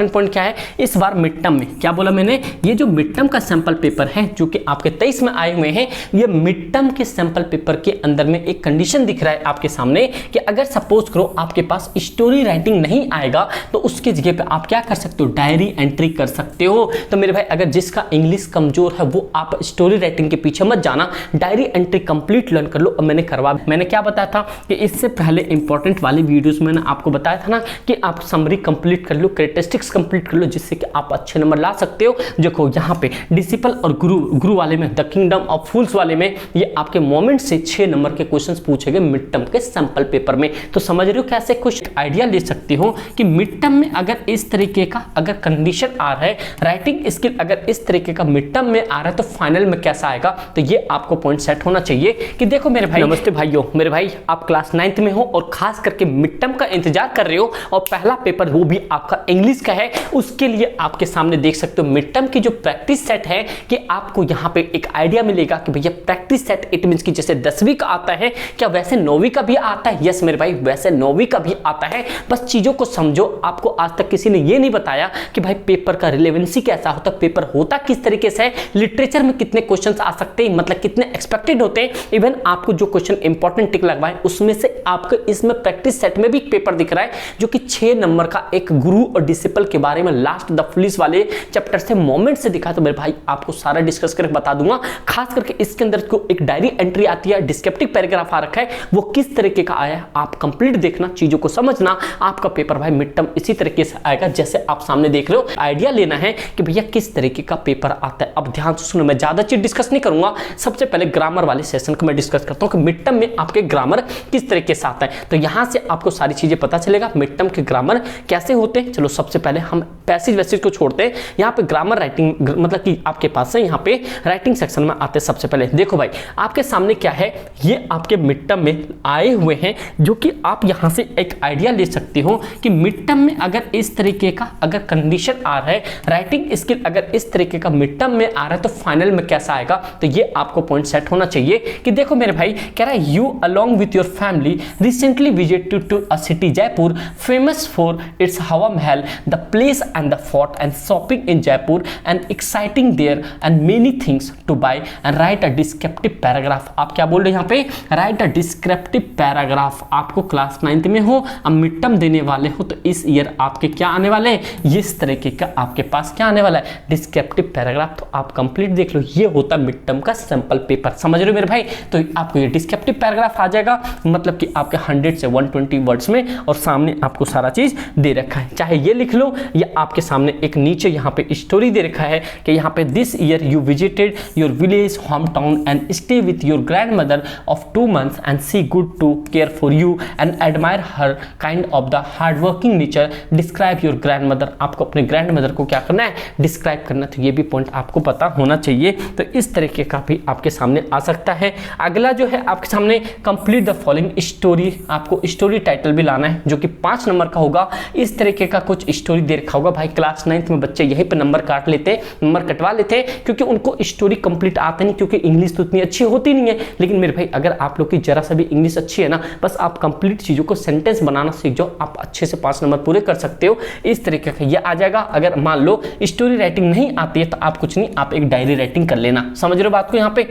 Point क्या है इस बार मिड टर्म में, क्या बोला मैंने, ये जो मिड टर्म का सैंपल पेपर है जो कि आपके 23 में आए हुए हैं, ये मिड टर्म के सैंपल पेपर के अंदर में एक कंडीशन दिख रहा है आपके सामने कि अगर सपोज करो आपके पास स्टोरी राइटिंग नहीं आएगा तो उसकी जगह पे आप क्या कर सकते हो, डायरी एंट्री कर सकते हो। तो मेरे भाई अगर जिसका इंग्लिश कमजोर है वो आप स्टोरी राइटिंग के पीछे मत जाना, डायरी एंट्री कंप्लीट लर्न कर लो। अब मैंने क्या बताया था कि इससे पहले इंपॉर्टेंट वाली वीडियोस मैंने आपको बताया था ना कि आप समरी कंप्लीट कर लो, कैरेक्टरिस्टिक्स कंप्लीट कर लो, जिससे कि आप अच्छे नंबर ला सकते हो। देखो यहाँ पे डिसिपल और गुरु वाले में, द किंगडम ऑफ फूल्स वाले में ये आपके मोमेंट से 6 नंबर के क्वेश्चंस पूछे गए मिड टर्म के सैंपल पेपर में। तो समझ रहे हो कैसे कुछ आइडिया ले सकते हो कि मिड टर्म में अगर इस तरीके का अगर कंडीशन आ रहा है, राइटिंग स्किल अगर इस तरीके का मिड टर्म में आ रहा है तो फाइनल में कैसा आएगा। तो ये आपको पॉइंट सेट होना चाहिए कि देखो मेरे भाई, नमस्ते भाइयों, मेरे भाई आप क्लास 9th में हो और खास करके मिड टर्म का इंतजार कर रहे हो और पहला पेपर वो भी आपका इंग्लिश का है, उसके लिए आपके सामने देख सकते हो मिड टर्म की जो प्रैक्टिस सेट है कि आपको यहाँ पे एक आइडिया मिलेगा कि भैया प्रैक्टिस सेट इट मींस कि जैसे 10वीं का आता है क्या वैसे 9वीं का भी आता है। यस मेरे भाई वैसे 9वीं का भी आता है, बस चीजों को समझो। आपको आज तक किसी ने ये नहीं बताया कि भाई पेपर का रिलेवेंसी कैसा होता है, पेपर होता किस तरीके से है, लिटरेचर में कितने क्वेश्चन आ सकते हैं, मतलब कितने एक्सपेक्टेड होते हैं। इवन आपको जो क्वेश्चन इंपॉर्टेंट टिक लगवाए उसमें से आपको इसमें प्रैक्टिस सेट में भी पेपर दिख रहा है जो कि 6 नंबर का एक गुरु और डिसिपल के बारे में लास्ट द पुलिस वाले चैप्टर से मोमेंट से दिखा। तो मेरे भाई आपको सारा डिस्कस करके बता दूंगा। खास करके इसके अंदर को एक डायरी एंट्री आती है, डिस्क्रिप्टिव पैराग्राफ आ रखा है, वो किस तरीके का आया है आप कंप्लीट देखना, चीजों को समझना। आपका पेपर भाई मिड टर्म इसी तरीके से आएगा जैसे आप सामने देख रहे हो। आइडिया लेना है कि भैया किस तरीके का पेपर आता है। अब ध्यान से सुनो, मैं ज्यादा चीज डिस्कस नहीं करूंगा, सबसे पहले ग्रामर वाले सेशन को मैं डिस्कस करता हूं कि मिड टर्म में आपके ग्रामर किस तरीके से आता है। तो यहां से आपको सारी चीजें पता चलेगा मिड टर्म के ग्रामर कैसे होते हैं। चलो सबसे पहले हम पैसेज वैसेज को छोड़ते हैं, यहाँ पे ग्रामर राइटिंग मतलब कि आपके पास है, यहाँ पे राइटिंग सेक्शन में आते हैं। सबसे पहले देखो भाई आपके सामने क्या है, ये आपके मिड टर्म में आए हुए हैं जो कि आप यहाँ से एक आइडिया ले सकते हो कि मिड टर्म में अगर इस तरीके का अगर कंडीशन आ रहा है, राइटिंग स्किल अगर इस तरीके का मिड टर्म में आ रहा है तो फाइनल में कैसा आएगा। तो ये आपको पॉइंट सेट होना चाहिए कि देखो मेरे भाई कह रहा है you along with your family recently visited to a city Jaipur famous for its Hawa Mahal, the place and the fort and shopping in Jaipur and exciting there and many things to buy and write a descriptive paragraph. आप क्या बोल रहे हैं यहाँ पे, write a descriptive paragraph. आपको class 9th में हो, अब मिड टर्म देने वाले हो तो इस ईयर आपके क्या आने वाले हैं, इस तरीके का आपके पास क्या आने वाला है, डिस्क्रिप्टिव पैराग्राफ। तो आप कंप्लीट देख लो, ये होता है मिड टर्म का सैंपल पेपर। समझ रहे हो मेरे भाई। तो आपको ये डिस्क्रिप्टिव पैराग्राफ आ जाएगा, मतलब कि आपके 100 से 120 वर्ड्स में, और सामने आपको सारा चीज दे रखा है। चाहे ये लिख लो या आपके सामने एक नीचे यहाँ पे स्टोरी दे रखा है कि यहाँ पे this year you visited your village home town and stay with your grand mother of 2 months and see good to care for you and admire her kind of the hard working nature, describe your grand mother. आपको अपने grand mother को क्या करना है, describe करना। तो ये भी पॉइंट आपको पता होना चाहिए। तो इस तरीके का भी आपके सामने आ सकता है। अगला जो है आपके सामने कंप्लीट द फॉलोइंग स्टोरी, आपको स्टोरी टाइटल भी लाना है जो कि 5 नंबर का होगा। इस तरीके का कुछ स्टोरी दे रखा होगा। भाई क्लास 9th में बच्चे यहीं पे नंबर काट लेते, नंबर कटवा लेते क्योंकि उनको स्टोरी कंप्लीट आते नहीं, क्योंकि इंग्लिश तो इतनी अच्छी होती नहीं है। लेकिन मेरे भाई अगर आप लोग की जरा सा भी इंग्लिश अच्छी है ना, बस आप कंप्लीट चीजों को सेंटेंस बनाना सीख जाओ, आप अच्छे से 5 नंबर पूरे कर सकते हो। इस तरीके का ये आ जाएगा। अगर मान लो स्टोरी राइटिंग नहीं आती है तो आप कुछ नहीं, आप एक डायरी राइटिंग कर लेना। समझ रहे हो बात को यहाँ पे।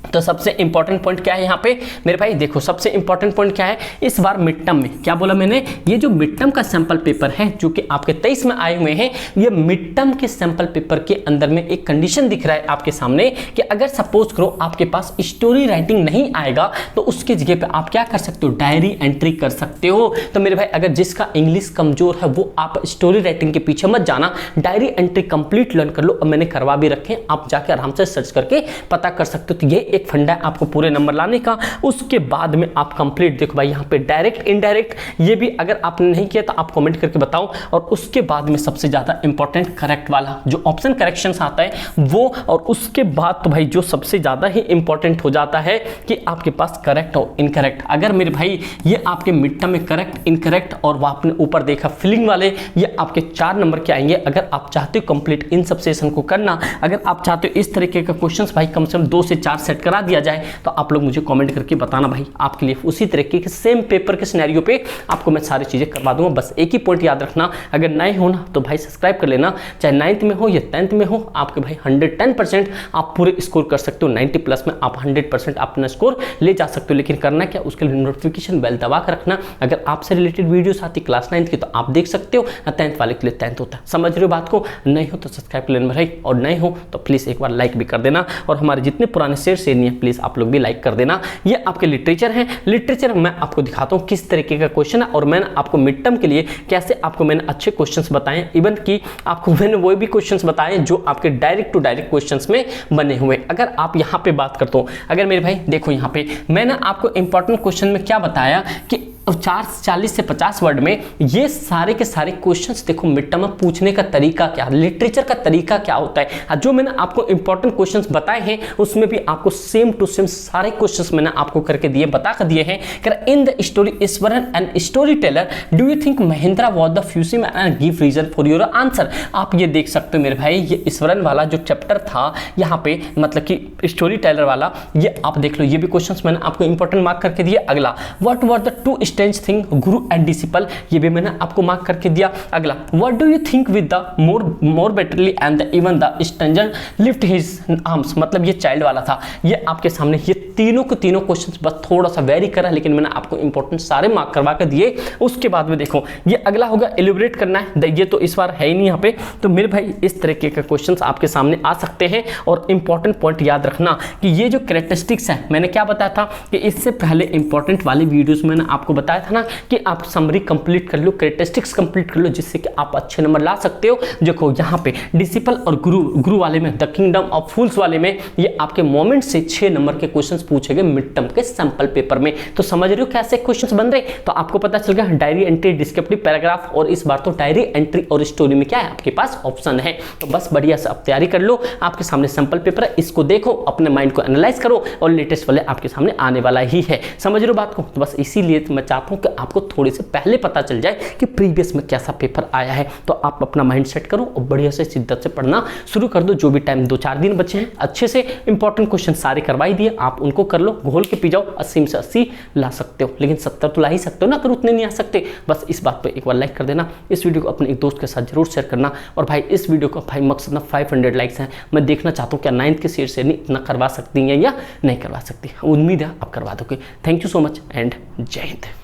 तो सबसे इंपॉर्टेंट पॉइंट क्या है यहाँ पे मेरे भाई, देखो सबसे इंपॉर्टेंट पॉइंट क्या है इस बार मिड टर्म में, क्या बोला मैंने, ये जो मिड टर्म का सैंपल पेपर है जो कि आपके 23 में आए हुए हैं, ये मिड टर्म के सैंपल पेपर के अंदर में एक कंडीशन दिख रहा है आपके सामने कि अगर सपोज करो आपके पास स्टोरी राइटिंग नहीं आएगा तो उसकी जगह पे आप क्या कर सकते हो, डायरी एंट्री कर सकते हो। तो मेरे भाई अगर जिसका इंग्लिश कमजोर है वो आप स्टोरी राइटिंग के पीछे मत जाना, डायरी एंट्री कंप्लीट लर्न कर लो। अब मैंने करवा भी रखे, आप जाके आराम से सर्च करके पता कर सकते हो। तो ये एक फंडा है आपको पूरे नंबर लाने का। उसके बाद में आप कंप्लीट देखो भाई यहाँ पे डायरेक्ट इनडायरेक्ट, ये भी अगर आपने नहीं किया तो आप कमेंट करके बताओ। और उसके बाद में सबसे ज्यादा इंपॉर्टेंट करेक्ट वाला जो ऑप्शन करेक्शंस आता है वो, और उसके बाद तो भाई जो सबसे ज्यादा ही इंपॉर्टेंट हो जाता है कि आपके पास करेक्ट और इनकरेक्ट। अगर मेरे भाई ये आपके मिड टर्म में करेक्ट इनकरेक्ट और वो आपने ऊपर देखा फिलिंग वाले, ये आपके 4 नंबर के आएंगे। अगर आप चाहते हो कंप्लीट इन सब सेशन को करना, अगर आप चाहते हो इस तरीके का क्वेश्चंस भाई कम से कम 2 से 4 सेट करा दिया जाए तो आप लोग मुझे कमेंट करके बताना भाई, आपके लिए उसी तरीके के सेम पेपर के सिनेरियो पे आपको मैं सारी चीज़ें करवा दूंगा। बस एक ही पॉइंट याद रखना, अगर नए हो ना तो भाई सब्सक्राइब कर लेना, चाहे 9th में हो या 10th में हो, आपके भाई 110% आप पूरे स्कोर कर सकते हो। 90+ में आप 100% अपना स्कोर ले जा सकते हो। लेकिन करना क्या, उसके लिए नोटिफिकेशन बेल दबा कर रखना। अगर आपसे रिलेटेड वीडियोस आती क्लास 9th की तो आप देख सकते हो, 10th वाले के लिए 10th होता है। समझ रहे हो बात को? नहीं हो तो सब्सक्राइब कर लेना भाई, और नए हो तो प्लीज़ एक बार लाइक भी कर देना, और हमारे जितने पुराने शेयर नहीं है प्लीज़ आप लोग भी लाइक कर देना। ये आपके लिटरेचर है। लिटरेचर मैं आपको दिखाता हूँ किस तरीके का क्वेश्चन है, और मैंने आपको मिड टर्म के लिए कैसे आपको मैंने अच्छे क्वेश्चंस बताए, इवन कि आपको मैंने वो भी क्वेश्चंस बताए जो आपके डायरेक्ट टू डायरेक्ट क्वेश्चंस में बने हुए। अगर आप यहाँ पे बात करते हो, अगर मेरे भाई देखो यहाँ पे मैंने आपको इंपॉर्टेंट क्वेश्चन में क्या बताया कि 40 से 50 वर्ड में ये सारे के सारे क्वेश्चंस देखो मिड टर्म में पूछने का तरीका क्या, लिटरेचर का तरीका क्या होता है। जो मैंने आपको इंपॉर्टेंट क्वेश्चंस बताए हैं उसमें भी आपको सेम टू सेम सारे क्वेश्चंस मैंने आपको करके दिए, बता कर दिए हैं। In the story Iswaran and story teller do you think Mahendra was the fussy man and give reason for your answer. आप ये देख सकते हो मेरे भाई, ये ईश्वरन वाला जो चैप्टर था यहाँ पे, मतलब कि स्टोरी टेलर वाला, ये आप देख लो, ये भी क्वेश्चंस मैंने आपको इंपॉर्टेंट मार्क करके दिए। अगला, what were the two strange thing Guru and disciple, ये भी मैंने आपको मार्क करके दिया। अगला, what do you think with the more betterly and even the stranger lift his arms, मतलब ये चाइल्ड वाला था। ये आपके सामने ये तीनों के तीनों क्वेश्चंस बस थोड़ा सा वेरी करा, लेकिन मैंने आपको इंपॉर्टेंट सारे मार्क करवा कर दिए। उसके बाद में देखो ये अगला होगा एलिब्रेट करना है, ये तो इस बार है ही नहीं यहाँ पे। तो मेरे भाई इस तरीके के क्वेश्चंस आपके सामने आ सकते हैं। और इंपॉर्टेंट पॉइंट याद रखना कि ये जो कैरेक्टरिस्टिक्स है, मैंने क्या बताया था कि इससे पहले इंपॉर्टेंट वाली वीडियोस मैंने आपको बताया था ना कि आप समरी कंप्लीट कर लो, कैरेक्टरिस्टिक्स कंप्लीट कर लो, जिससे कि आप अच्छे नंबर ला सकते हो। देखो यहाँ पे डिसिपल और गुरु वाले में, द किंगडम ऑफ फूल्स वाले में, ये आपके मोमेंट से 6 नंबर के क्वेश्चंस पूछे गए मिड टर्म के सैंपल पेपर में। तो समझ रहे हो कैसे क्वेश्चंस बन रहे, तो आपको पता चल गया डायरी एंट्री, डिस्क्रिप्टिव पैराग्राफ, और इस बार तो डायरी एंट्री और स्टोरी में क्या है आपके पास ऑप्शन है। तो बस बढ़िया से अब तैयारी कर लो, आपके सामने सैंपल पेपर है, इसको देखो, अपने माइंड को एनालाइज करो, और लेटेस्ट वाले आपके सामने आने वाला ही है। समझ रहे हो बात को? तो बस इसीलिए मैं चाहता हूं कि आपको थोड़े से पहले पता चल जाए कि प्रीवियस में कैसा पेपर आया है। तो आप अपना माइंड सेट करो और बढ़िया से शिद्दत से पढ़ना शुरू कर दो। जो भी टाइम 2-4 दिन बचे हैं, अच्छे से इंपॉर्टेंट क्वेश्चन सारे करवाई दिए, आप उनको कर लो, घोल के पी जाओ। 80 में से 80 ला सकते हो, लेकिन 70 तो ला ही सकते हो ना, अगर उतने नहीं आ सकते। बस इस बात पर एक बार लाइक कर देना, इस वीडियो को अपने एक दोस्त के साथ जरूर शेयर करना। और भाई इस वीडियो का भाई मकसद ना 500 लाइक्स हैं, मैं देखना चाहता हूँ क्या 9th के शेयर से नहीं इतना करवा सकती हैं या नहीं करवा सकती। उम्मीद है आप करवा दोगे। Thank you so much and जय हिंद।